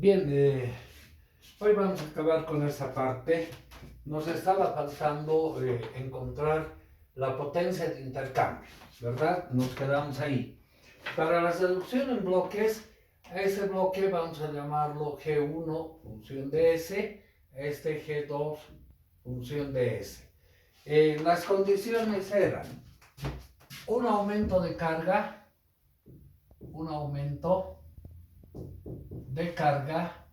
Bien, hoy vamos a acabar con esa parte. Nos estaba faltando encontrar la potencia de intercambio, ¿verdad? Nos quedamos ahí. Para la seducción en bloques, a ese bloque vamos a llamarlo G1 función de S, este G2 función de S. Las condiciones eran un aumento de carga, un aumento de carga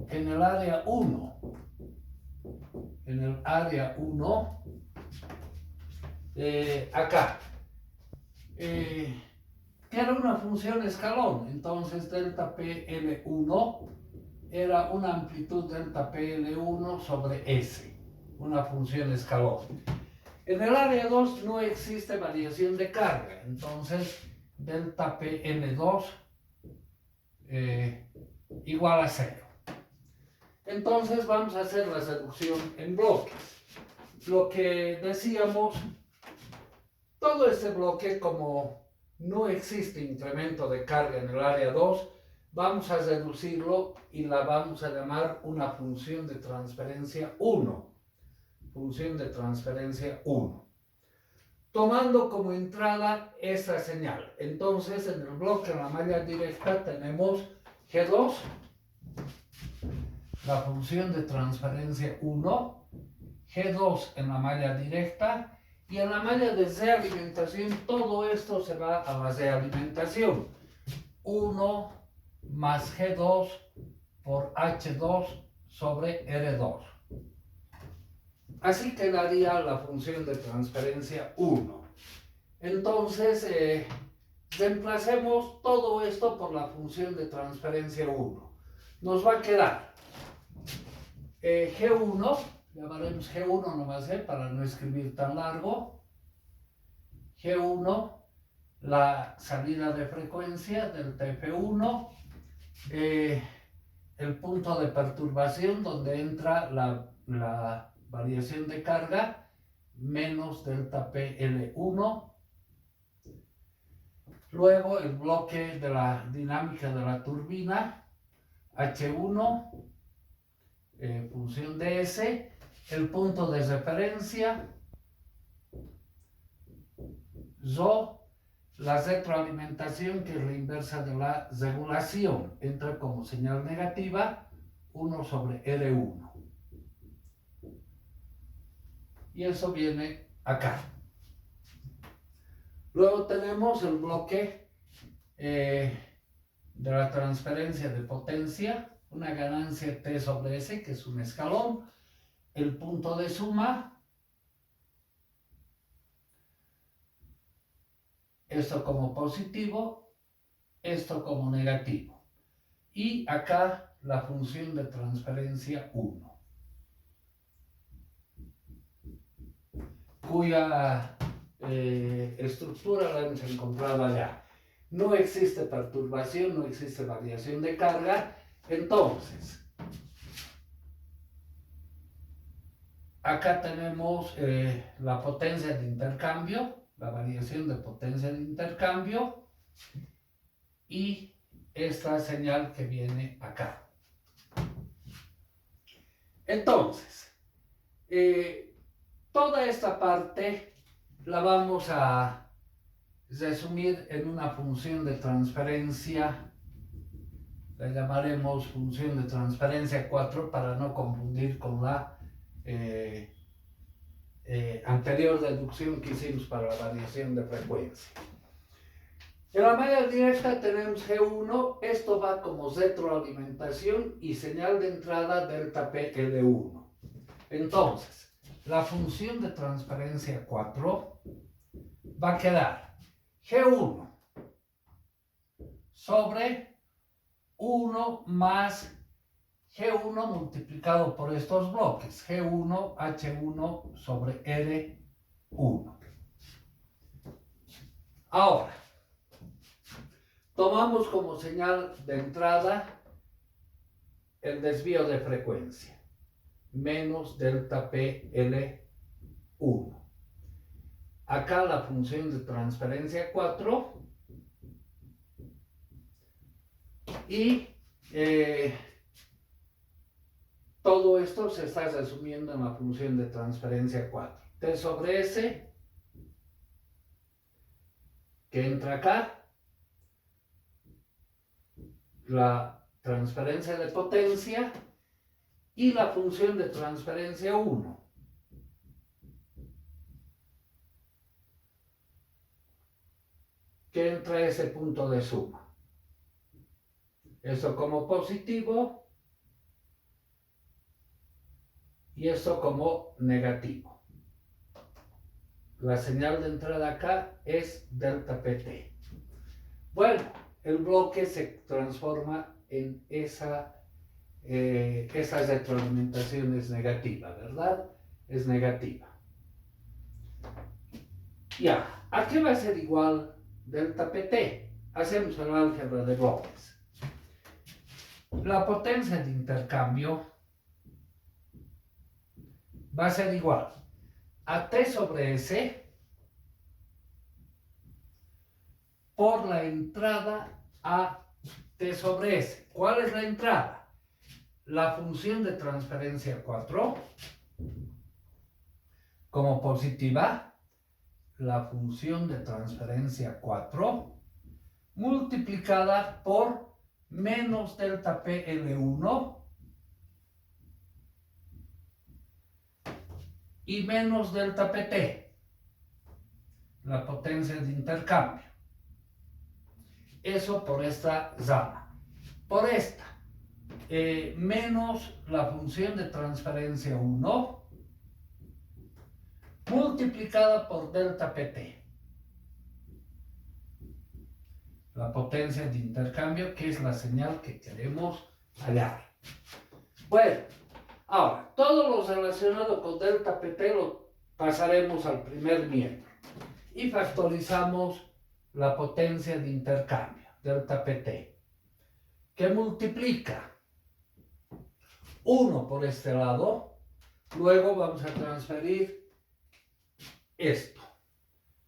en el área 1, acá, que era una función escalón. Entonces delta PL1 era una amplitud delta PL1 sobre S, una función escalón. En el área 2 no existe variación de carga, entonces delta PL2 igual a 0. Entonces vamos a hacer la seducción en bloques. Lo que decíamos, todo este bloque, como no existe incremento de carga en el área 2, vamos a reducirlo y la vamos a llamar una función de transferencia 1. Función de transferencia 1. Tomando como entrada esta señal. Entonces en el bloque, en la malla directa, tenemos G2, la función de transferencia 1, G2 en la malla directa, y en la malla de realimentación todo esto se va a la realimentación. 1 más G2 por H2 sobre R2. Así quedaría la función de transferencia 1. Entonces, reemplacemos todo esto por la función de transferencia 1. Nos va a quedar G1, llamaremos G1 nomás para no escribir tan largo. G1, la salida de frecuencia del TF1, el punto de perturbación donde entra la variación de carga, menos delta PL1. Luego el bloque de la dinámica de la turbina, H1, función de S, el punto de referencia, Rho, la retroalimentación, que es la inversa de la regulación, entra como señal negativa, 1 sobre R1. Y eso viene acá. Luego tenemos el bloque de la transferencia de potencia, una ganancia T sobre S, que es un escalón, el punto de suma, esto como positivo, esto como negativo. Y acá la función de transferencia 1, cuya estructura la hemos encontrado allá. No existe perturbación, no existe variación de carga. Entonces, acá tenemos la potencia de intercambio, la variación de potencia de intercambio, y esta señal que viene acá. Entonces, toda esta parte la vamos a resumir en una función de transferencia, la llamaremos función de transferencia 4 para no confundir con la anterior deducción que hicimos para la variación de frecuencia. En la malla directa tenemos G1, esto va como retroalimentación y señal de entrada delta PL1. Entonces, la función de transferencia 4 va a quedar G1 sobre 1 más G1 multiplicado por estos bloques, G1, H1 sobre R1. Ahora, tomamos como señal de entrada el desvío de frecuencia, menos delta PL1. Acá la función de transferencia 4 Y todo esto se está resumiendo en la función de transferencia 4. T sobre S, que entra acá, la transferencia de potencia y la función de transferencia 1. Que entra ese punto de suma. Esto como positivo y esto como negativo. La señal de entrada acá es delta PT. Bueno, el bloque se transforma en esa retroalimentación es negativa, ¿verdad? Es negativa. Ya, ¿a qué va a ser igual delta PT? Hacemos el álgebra de bloques. La potencia de intercambio va a ser igual a T sobre S por la entrada a T sobre S. ¿Cuál es la entrada? La función de transferencia 4 como positiva, la función de transferencia 4 multiplicada por menos delta PL1 y menos delta PT, la potencia de intercambio. Eso por esta rama. Por esta, menos la función de transferencia 1 multiplicada por delta PT, la potencia de intercambio, que es la señal que queremos hallar. Bueno, ahora, todo lo relacionado con delta PT lo pasaremos al primer miembro y factorizamos la potencia de intercambio, delta PT, que multiplica 1 por este lado, luego vamos a transferir esto,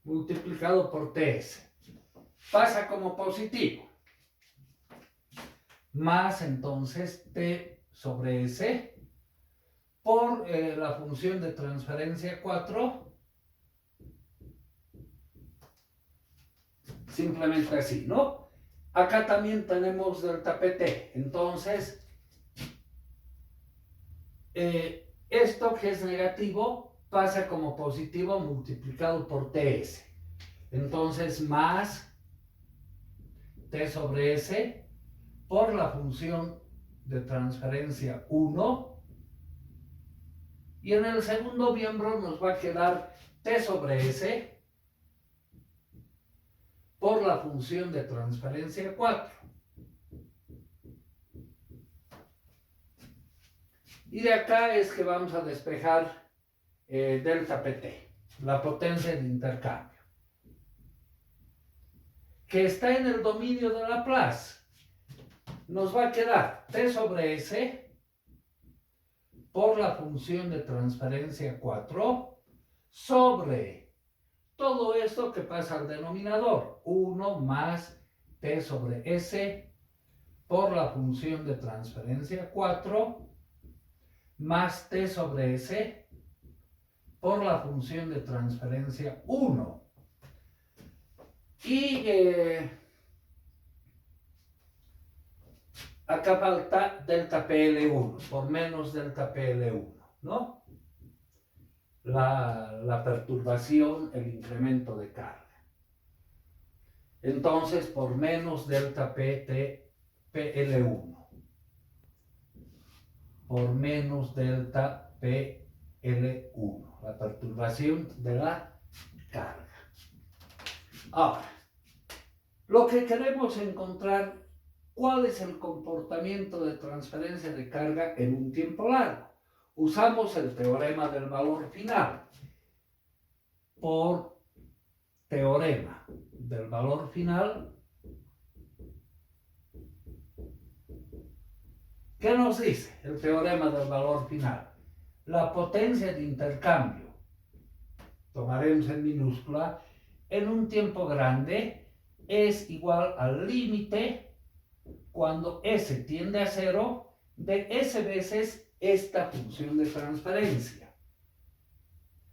multiplicado por TS. Pasa como positivo, más entonces T sobre S por la función de transferencia 4, simplemente así, ¿no? Acá también tenemos delta PT, entonces esto que es negativo pasa como positivo multiplicado por TS, entonces más T sobre S por la función de transferencia 1, y en el segundo miembro nos va a quedar T sobre S por la función de transferencia 4. Y de acá es que vamos a despejar delta PT, la potencia de intercambio, que está en el dominio de Laplace. Nos va a quedar T sobre S por la función de transferencia 4 sobre todo esto que pasa al denominador, 1 más T sobre S por la función de transferencia 4 más T sobre S por la función de transferencia 1. Y acá falta delta PL1, por menos delta PL1, ¿no? La perturbación, el incremento de carga. Entonces, por menos delta PT PL1, por menos delta PL1, la perturbación de la carga. Ahora, lo que queremos encontrar, ¿cuál es el comportamiento de transferencia de carga en un tiempo largo? Usamos el teorema del valor final. Por teorema del valor final, ¿qué nos dice el teorema del valor final? La potencia de intercambio, tomaremos en minúscula, en un tiempo grande es igual al límite cuando S tiende a 0 de S veces esta función de transferencia.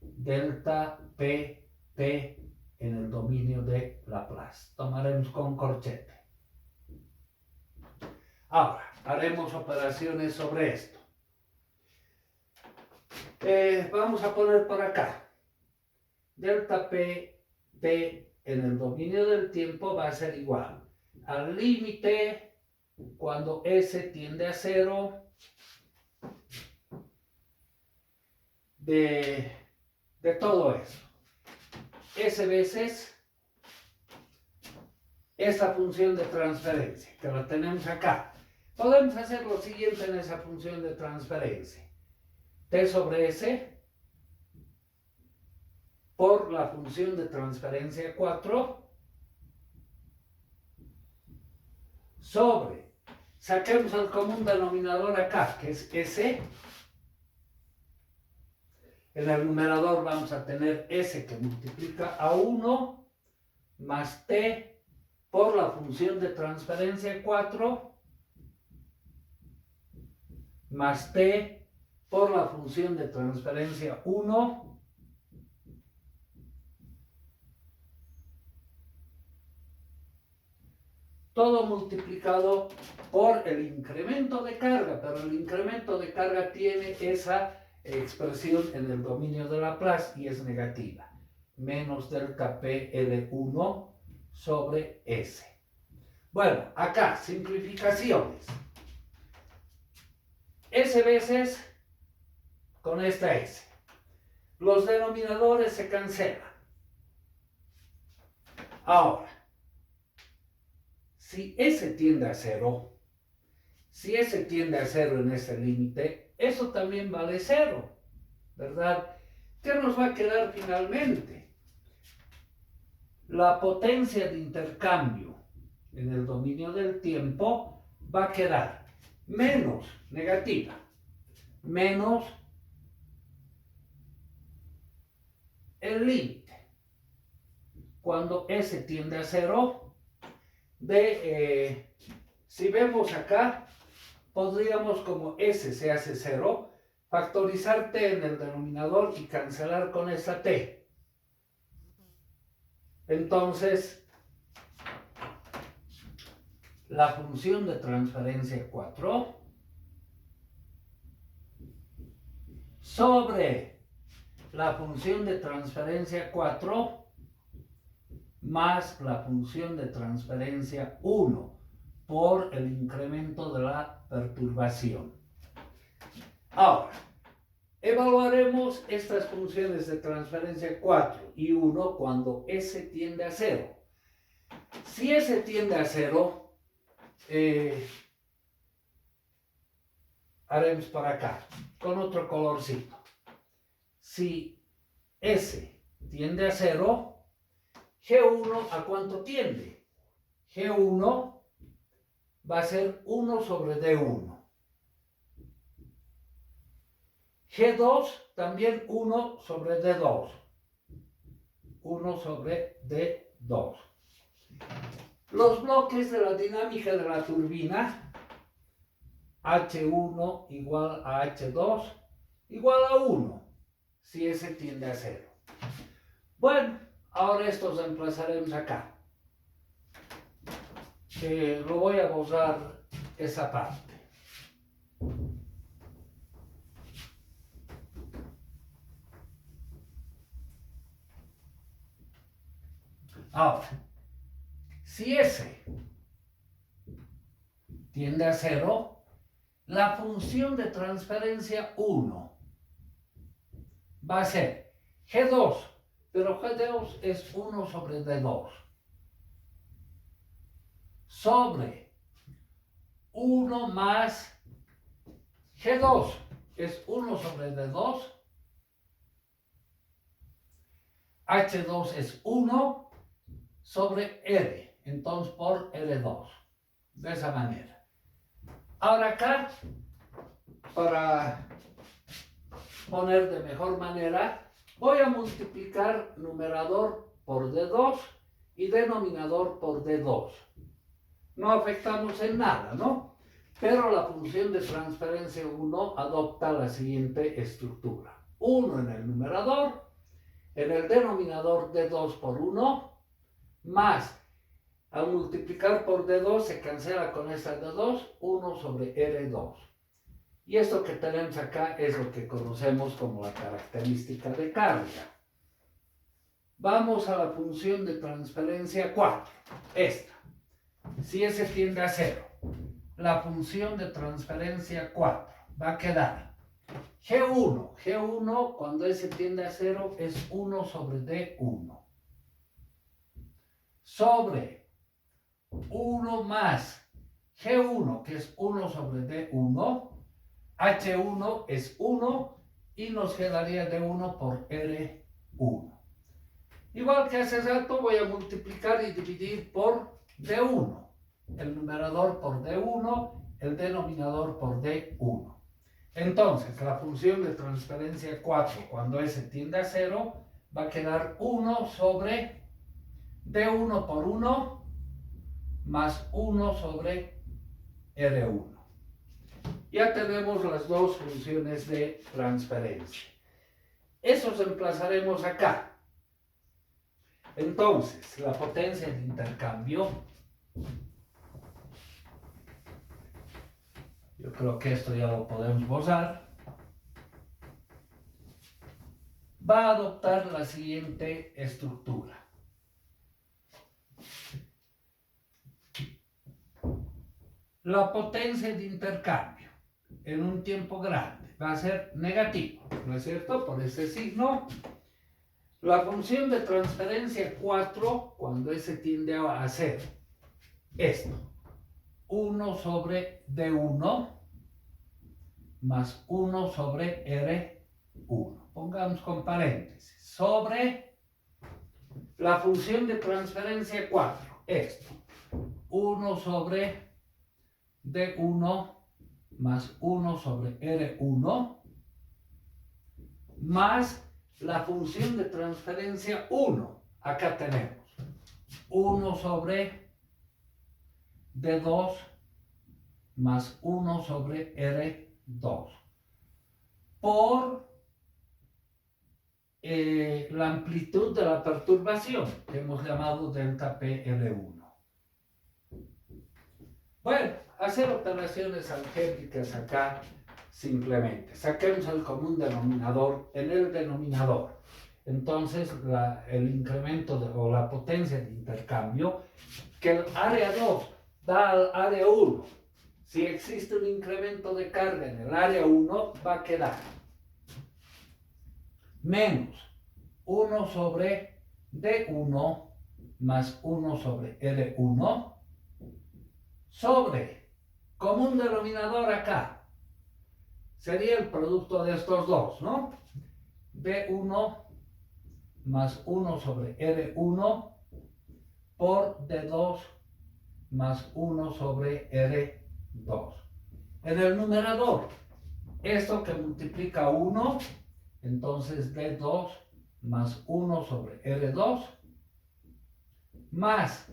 Delta P T en el dominio de Laplace. Tomaremos con corchete. Ahora, haremos operaciones sobre esto. Vamos a poner por acá. Delta P T en el dominio del tiempo va a ser igual al límite cuando S tiende a 0 de todo eso. S veces esta función de transferencia, que la tenemos acá. Podemos hacer lo siguiente en esa función de transferencia. T sobre S por la función de transferencia 4 sobre, saquemos el común denominador acá, que es S. En el numerador vamos a tener S que multiplica a 1 más T por la función de transferencia 4 más T por la función de transferencia 1 todo multiplicado por el incremento de carga, pero el incremento de carga tiene esa expresión en el dominio de Laplace y es negativa, menos delta P L1 sobre S. Bueno, acá, simplificaciones. S veces con esta S. Los denominadores se cancelan. Ahora, si S tiende a 0, si S tiende a 0 en ese límite, eso también vale 0, ¿verdad? ¿Qué nos va a quedar finalmente? La potencia de intercambio en el dominio del tiempo va a quedar menos negativa, menos el límite. Cuando S tiende a 0, si vemos acá, podríamos, como S se hace 0, factorizar T en el denominador y cancelar con esa T. Entonces, la función de transferencia 4 sobre la función de transferencia 4 más la función de transferencia 1 por el incremento de la perturbación. Ahora, evaluaremos estas funciones de transferencia 4 y 1 cuando S tiende a 0. Si S tiende a 0, haremos por acá, con otro colorcito. Si S tiende a 0, G1 ¿a cuánto tiende? G1 va a ser 1 sobre D1. G2 también 1 sobre D2. 1 sobre D2. Los bloques de la dinámica de la turbina, H1 igual a H2 igual a 1, si S tiende a 0. Bueno, ahora estos reemplazaremos acá. Lo voy a borrar esa parte. Ahora, si S tiende a 0, la función de transferencia 1 va a ser G2, pero G2 es 1 sobre D2, sobre 1 más G2 es 1 sobre D2, H2 es 1 sobre R, entonces por R2, de esa manera. Ahora acá, para poner de mejor manera, voy a multiplicar numerador por D2 y denominador por D2. no afectamos en nada, ¿no? Pero la función de transferencia 1 adopta la siguiente estructura. 1 en el numerador, en el denominador d2 por 1, más, al multiplicar por d2 se cancela con esta d2, 1 sobre r2. Y esto que tenemos acá es lo que conocemos como la característica de carga. Vamos a la función de transferencia 4, esta. Si S tiende a 0, la función de transferencia 4 va a quedar G1 cuando S tiende a 0 es 1 sobre D1, sobre 1 más G1 que es 1 sobre D1, H1 es 1 y nos quedaría D1 por R1. Igual que hace rato voy a multiplicar y dividir por D1, el numerador por D1, el denominador por D1. Entonces, la función de transferencia 4, cuando S tiende a 0, va a quedar 1 sobre D1 por 1 más 1 sobre R1. Ya tenemos las dos funciones de transferencia. Eso reemplazaremos acá. Entonces, la potencia de intercambio, yo creo que esto ya lo podemos borrar, va a adoptar la siguiente estructura. La potencia de intercambio en un tiempo grande va a ser negativo, ¿no es cierto? Por ese signo. La función de transferencia 4, cuando S tiende a 0, esto, 1 sobre D1 más 1 sobre R1. Pongamos con paréntesis. Sobre la función de transferencia 4, esto, 1 sobre D1 más 1 sobre R1 más la función de transferencia 1. Acá tenemos 1 sobre D2 más 1 sobre R2 por la amplitud de la perturbación que hemos llamado delta PL1. Bueno, hacer operaciones algébricas acá simplemente. Saquemos el común denominador en el denominador. Entonces, el incremento o la potencia de intercambio que el área 2 da al área 1. Si existe un incremento de carga en el área 1, va a quedar menos 1 sobre D1 más 1 sobre R1 sobre común denominador acá. Sería el producto de estos dos, ¿no? D1 más 1 sobre R1 por D2 más 1 sobre R2. En el numerador, esto que multiplica 1, entonces D2 más 1 sobre R2 más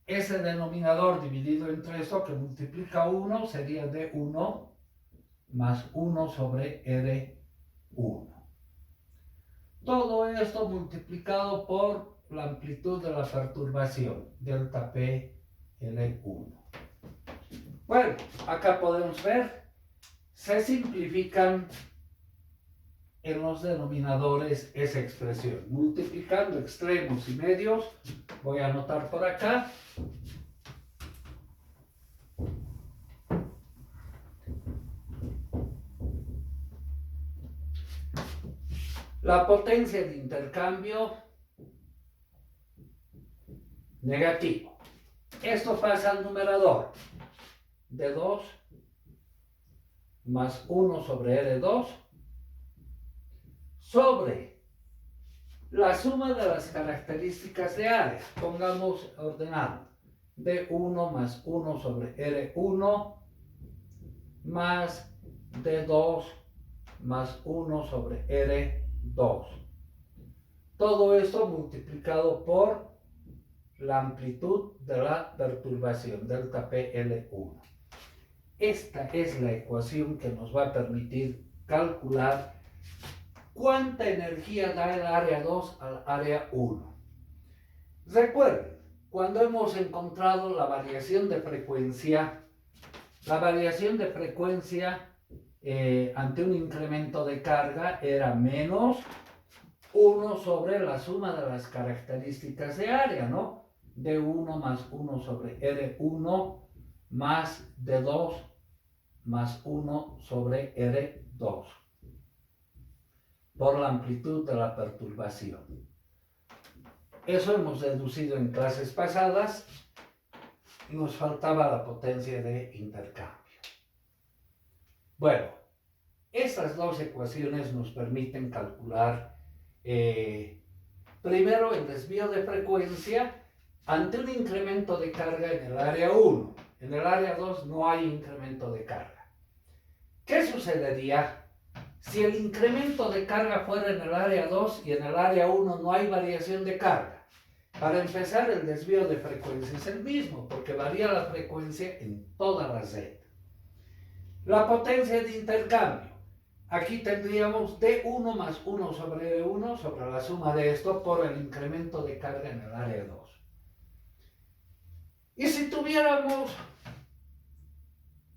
ese denominador dividido entre esto que multiplica 1 sería D1 más 1 sobre R1. Todo esto multiplicado por la amplitud de la perturbación, delta P L1. Bueno, acá podemos ver, se simplifican en los denominadores esa expresión. Multiplicando extremos y medios, voy a anotar por acá. La potencia de intercambio negativo. Esto pasa al numerador. D2 más 1 sobre R2 sobre la suma de las características de área. Pongamos ordenado. D1 más 1 sobre R1 más D2 más 1 sobre R2. Todo esto multiplicado por la amplitud de la perturbación, delta PL1. Esta es la ecuación que nos va a permitir calcular cuánta energía da el área 2 al área 1. Recuerden, cuando hemos encontrado la variación de frecuencia ante un incremento de carga era menos 1 sobre la suma de las características de área, ¿no? D1 más 1 sobre R1 más D2 más 1 sobre R2 por la amplitud de la perturbación. Eso hemos deducido en clases pasadas. Nos faltaba la potencia de intercambio. Bueno, estas dos ecuaciones nos permiten calcular primero el desvío de frecuencia ante un incremento de carga en el área 1. En el área 2 no hay incremento de carga. ¿Qué sucedería si el incremento de carga fuera en el área 2 y en el área 1 no hay variación de carga? Para empezar, el desvío de frecuencia es el mismo, porque varía la frecuencia en toda la red. La potencia de intercambio. Aquí tendríamos D1 más 1 sobre D1 sobre la suma de esto por el incremento de carga en el área 2. Y si tuviéramos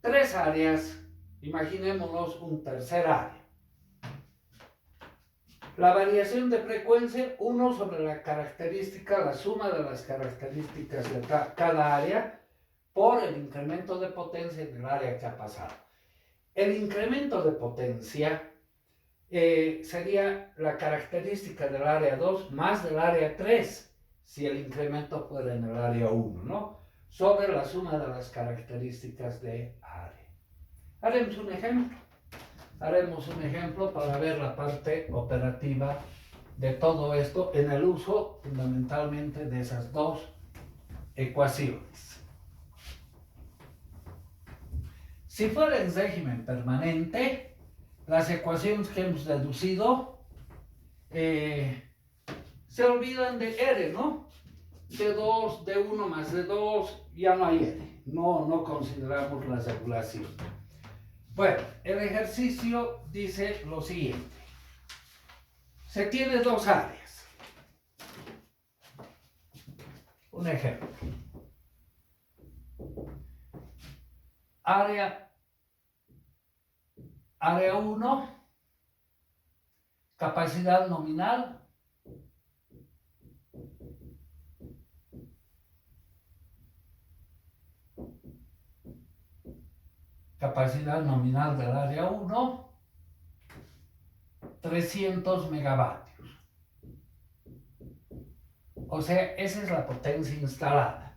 tres áreas, imaginémonos un tercer área. La variación de frecuencia, 1 sobre la característica, la suma de las características de cada área por el incremento de potencia en el área que ha pasado. El incremento de potencia sería la característica del área 2 más del área 3, si el incremento fuera en el área 1, ¿no? Sobre la suma de las características de área. Haremos un ejemplo para ver la parte operativa de todo esto en el uso fundamentalmente de esas dos ecuaciones. Si fuera en régimen permanente, las ecuaciones que hemos deducido se olvidan de R, ¿no? D2, D1 más D2, ya no hay R. No consideramos la regulación. Bueno, el ejercicio dice lo siguiente. Se tiene dos áreas. Un ejemplo. Área 1, capacidad nominal. Capacidad nominal del área 1, 300 megavatios. O sea, esa es la potencia instalada.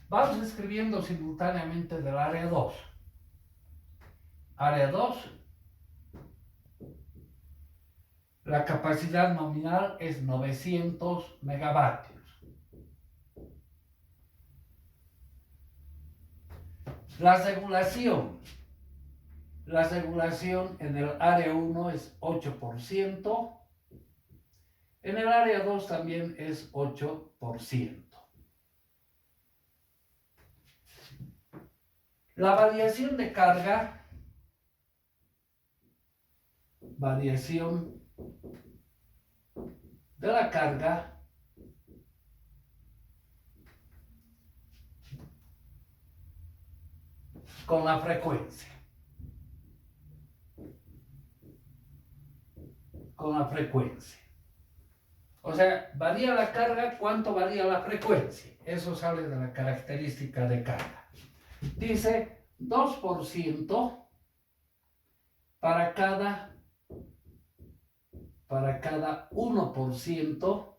Vamos escribiendo simultáneamente del área 2. Área 2, la capacidad nominal es 900 megavatios. La regulación en el área 1 es 8%, en el área 2 también es 8%. La variación de carga, variación de la carga con la frecuencia. O sea, varía la carga, ¿cuánto varía la frecuencia? Eso sale de la característica de carga. Dice 2% para cada 1%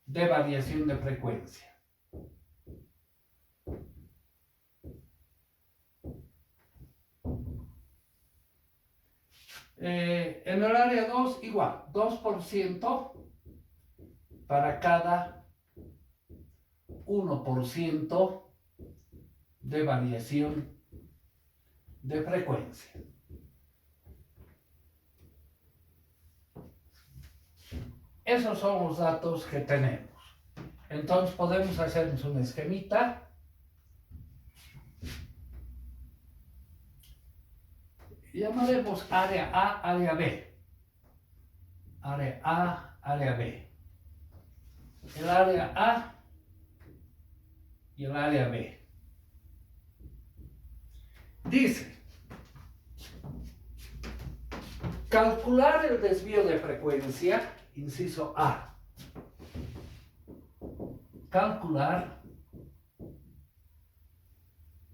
de variación de frecuencia. En el área 2 igual, 2% para cada 1% de variación de frecuencia. Esos son los datos que tenemos. Entonces podemos hacernos un esquemita. Llamaremos área A, área B. Área A, área B. El área A y el área B. Dice, calcular el desvío de frecuencia, inciso A. Calcular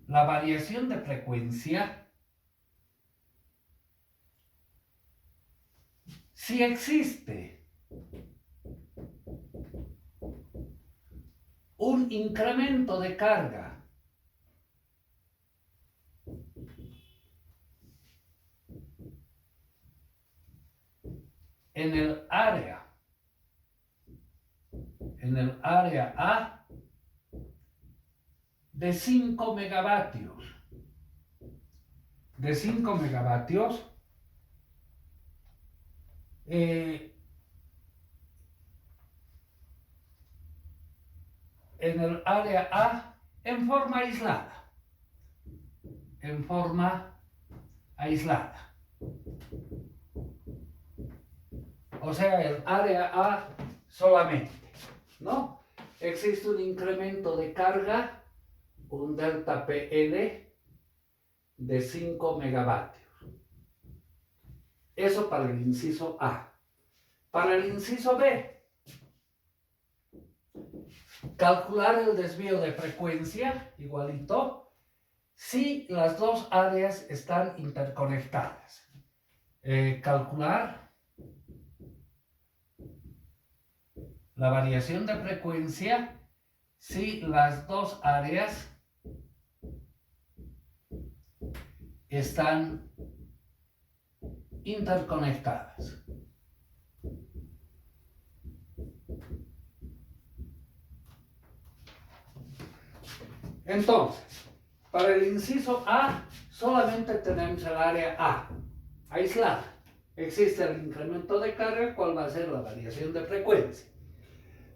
la variación de frecuencia si existe un incremento de carga en el área A de 5 megavatios. De 5 megavatios en el área A en forma aislada. En forma aislada. O sea, el área A solamente, ¿no? Existe un incremento de carga, un delta PL de 5 megavatios. Eso para el inciso A. Para el inciso B, calcular el desvío de frecuencia, igualito, si las dos áreas están interconectadas. Calcular la variación de frecuencia si las dos áreas están interconectadas. Entonces, para el inciso A solamente tenemos el área A, aislada. Existe el incremento de carga, ¿cuál va a ser la variación de frecuencia?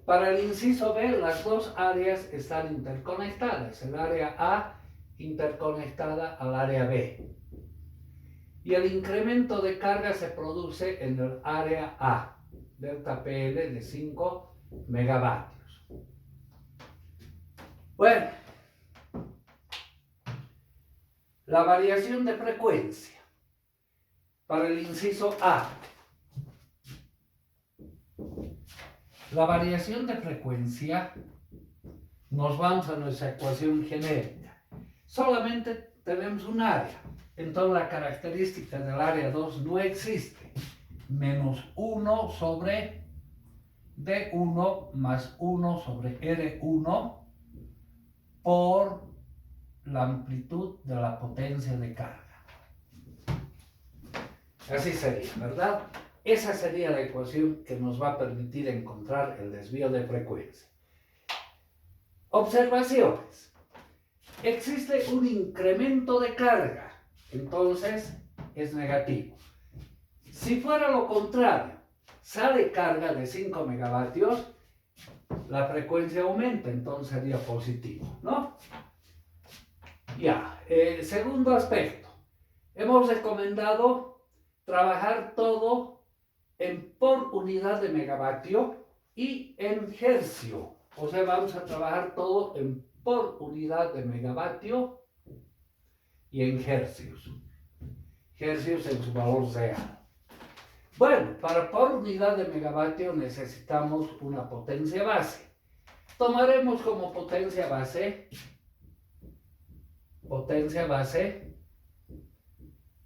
Para el inciso B, las dos áreas están interconectadas. El área A interconectada al área B. Y el incremento de carga se produce en el área A, delta PL de 5 megavatios. Bueno, la variación de frecuencia para el inciso A. La variación de frecuencia, nos vamos a nuestra ecuación genérica. Solamente tenemos un área, entonces la característica del área 2 no existe. Menos 1 sobre D1 más 1 sobre R1 por la amplitud de la potencia de carga. Así sería, ¿verdad? Esa sería la ecuación que nos va a permitir encontrar el desvío de frecuencia. Observaciones. Existe un incremento de carga, entonces es negativo. Si fuera lo contrario, sale carga de 5 megavatios, la frecuencia aumenta, entonces sería positivo, ¿no? Ya, segundo aspecto. Hemos recomendado trabajar todo por unidad de megavatio y en hercio. O sea, vamos a trabajar todo por unidad de megavatio y en hercios. Hercios en su valor real. Bueno, para por unidad de megavatio necesitamos una potencia base. Tomaremos como potencia base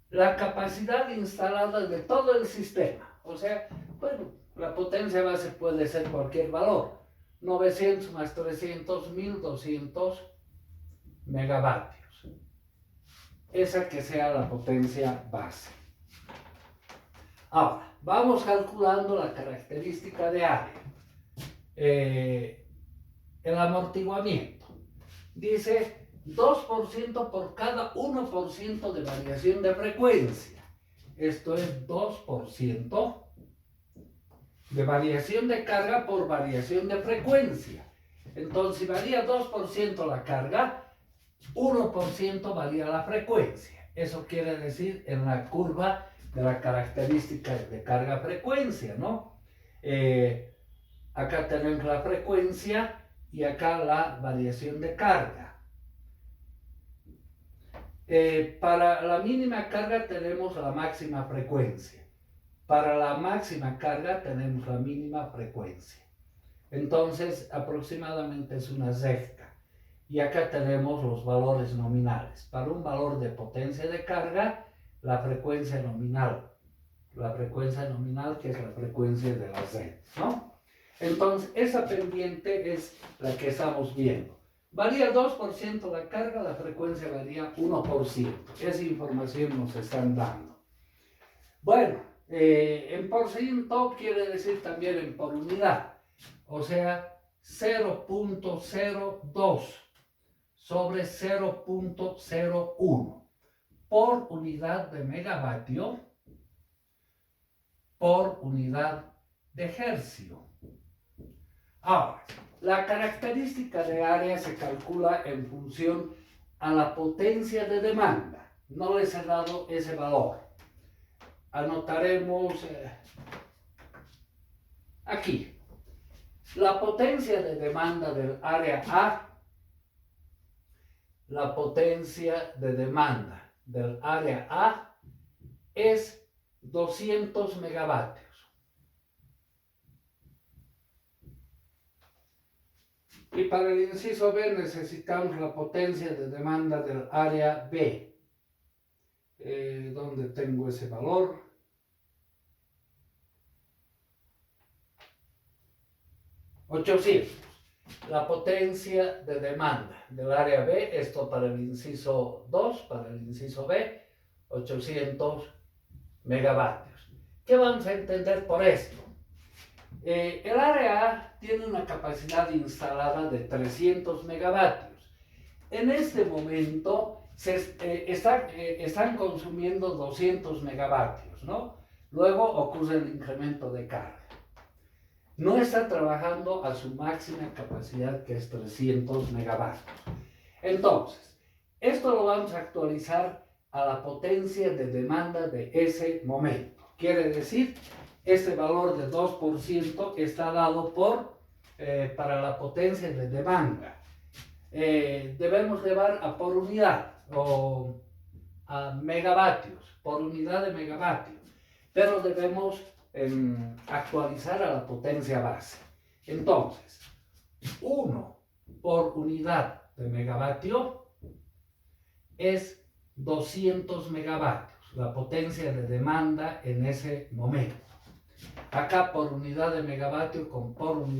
la capacidad instalada de todo el sistema. O sea, bueno, la potencia base puede ser cualquier valor. 900 más 300, 1200 megavatios. Esa que sea la potencia base. Ahora, vamos calculando la característica de área. El amortiguamiento. Dice 2% por cada 1% de variación de frecuencia. Esto es 2% de variación de carga por variación de frecuencia. Entonces, si varía 2% la carga, 1% varía la frecuencia. Eso quiere decir en la curva de la característica de carga-frecuencia, ¿no? Acá tenemos la frecuencia y acá la variación de carga. Para la mínima carga tenemos la máxima frecuencia. Para la máxima carga tenemos la mínima frecuencia. Entonces, aproximadamente es una sexta. Y acá tenemos los valores nominales. Para un valor de potencia de carga, la frecuencia nominal. La frecuencia nominal, que es la frecuencia de la Z, ¿no? Entonces, esa pendiente es la que estamos viendo. Varía 2% la carga, la frecuencia varía 1%. Esa información nos están dando. Bueno, en por ciento quiere decir también en por unidad. O sea, 0.02 sobre 0.01 por unidad de megavatio por unidad de hercio. Ahora, la característica de área se calcula en función a la potencia de demanda. No les he dado ese valor. Anotaremos aquí. La potencia de demanda del área A, la potencia de demanda del área A es 200 megavatios. Y para el inciso B necesitamos la potencia de demanda del área B. ¿Dónde tengo ese valor? $800. La potencia de demanda del área B, esto para el inciso 2, para el inciso B, 800 megavatios. ¿Qué vamos a entender por esto? El área A tiene una capacidad instalada de 300 megavatios. En este momento están consumiendo 200 megavatios, ¿no? Luego ocurre el incremento de carga. No está trabajando a su máxima capacidad, que es 300 megavatios. Entonces, esto lo vamos a actualizar a la potencia de demanda de ese momento. Quiere decir, este valor de 2% está dado para la potencia de demanda. Debemos llevar a por unidad o a megavatios, por unidad de megavatios, pero debemos actualizar a la potencia base. Entonces, 1 por unidad de megavatio es 200 megavatios, la potencia de demanda en ese momento. Acá por unidad de megavatio con por unidad